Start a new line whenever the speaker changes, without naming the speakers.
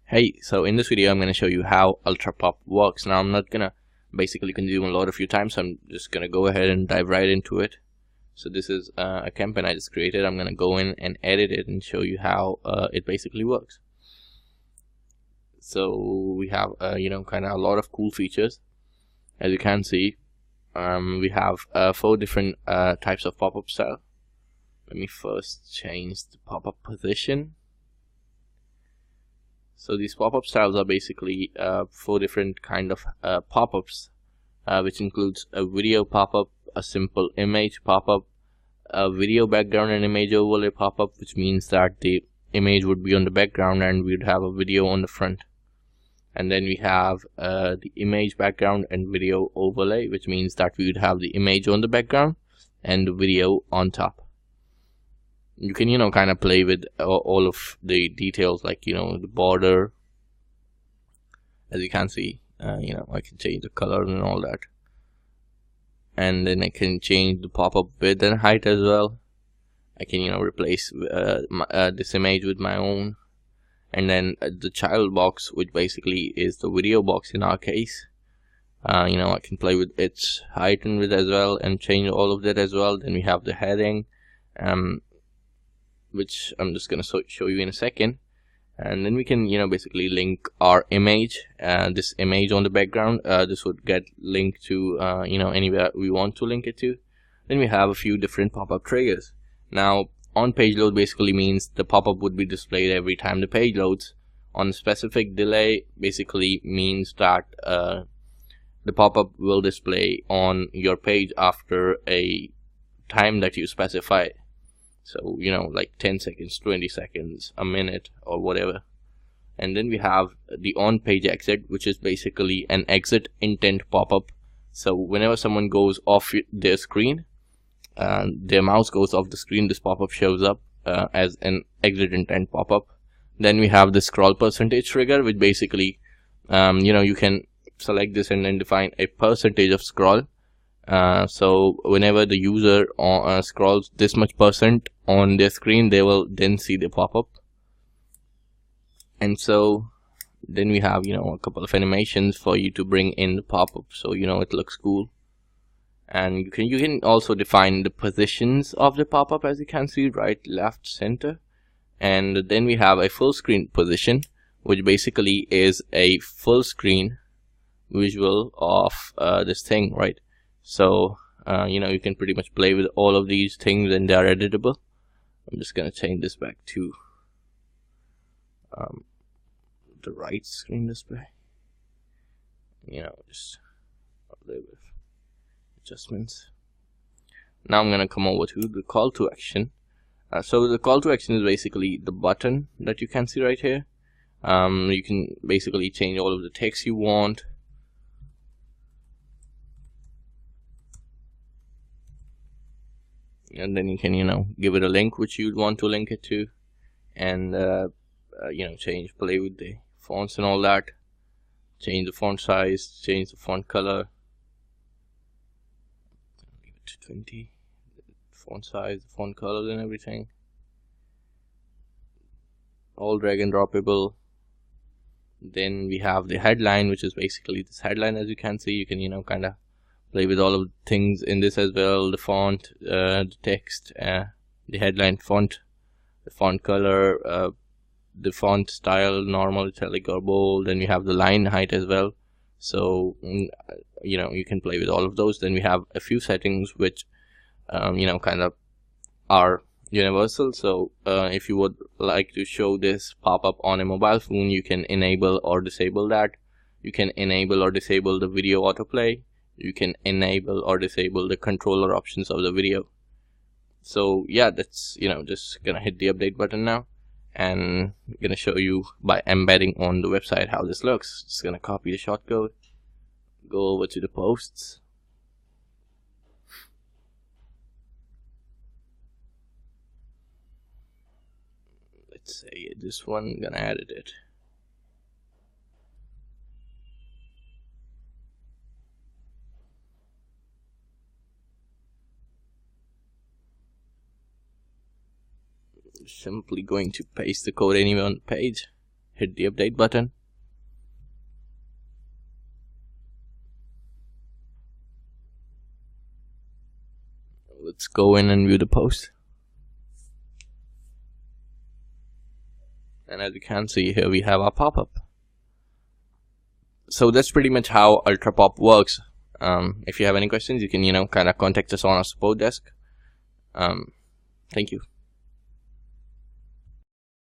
Hey, so in this video I'm going to show you how Ultrapop works. Now I'm not going to basically consume a lot of your time, so I'm just going to go ahead and dive right into it. So this is a campaign I just created. I'm going to go in and edit it and show you how it basically works. So we have kind of a lot of cool features. As you can see, we have 4 different types of pop-up style. Let me first change the pop-up position. So these pop-up styles are basically 4 different kind of pop-ups, which includes a video pop-up, a simple image pop-up, a video background and image overlay pop-up, which means that the image would be on the background and we'd have a video on the front. And then we have the image background and video overlay, which means that we would have the image on the background and the video on top. You can kind of play with all of the details, like the border. As you can see, I can change the color and all that, and then I can change the pop-up width and height as well. I can replace this image with my own, and then the child box, which basically is the video box in our case. I can play with its height and width as well and change all of that as well. Then we have the heading, which I'm just going to show you in a second, and then we can basically link our image, this image on the background. This would get linked to anywhere we want to link it to. Then we have a few different pop-up triggers. Now on page load basically means the pop-up would be displayed every time the page loads. On specific delay basically means that the pop-up will display on your page after a time that you specify. So like 10 seconds, 20 seconds, a minute, or whatever. And then we have the on page exit, which is basically an exit intent pop-up. So whenever someone goes off their screen, their mouse goes off the screen, this pop-up shows up as an exit intent pop-up. Then we have the scroll percentage trigger, which basically you can select this and then define a percentage of scroll. So whenever the user scrolls this much % on their screen, they will then see the pop-up. And so then we have a couple of animations for you to bring in the pop-up, so it looks cool. And you can also define the positions of the pop-up, as you can see, right, left, center. And then we have a full screen position, which basically is a full screen visual of this thing, right? So you can pretty much play with all of these things, and they are editable. I'm just gonna change this back to the right screen display. Just a little bit of adjustments. Now I'm gonna come over to the call to action. So the call to action is basically the button that you can see right here. You can basically change all of the text you want. And then you can give it a link which you'd want to link it to, and play with the fonts and all that, change the font size, change the font color, leave it to 20, font size, font colors and everything, all drag and droppable. Then we have the headline, which is basically this headline. As you can see, you can kind of play with all of the things in this as well: the font, the text, the headline font, the font color, the font style, normal, italic, or bold. Then we have the line height as well. So you can play with all of those. Then we have a few settings which kind of are universal. So if you would like to show this pop-up on a mobile phone, you can enable or disable that. You can enable or disable the video autoplay. You can enable or disable the controller options of the video. So yeah, that's just gonna hit the update button now, and I'm gonna show you by embedding on the website how this looks. Just gonna copy the shortcode, go over to the posts, let's say this one, I'm gonna edit it. Simply going to paste the code anywhere on the page, hit the update button. Let's go in and view the post. And as you can see here, we have our pop-up. So that's pretty much how Ultrapop works. If you have any questions, you can, kind of contact us on our support desk. Thank you.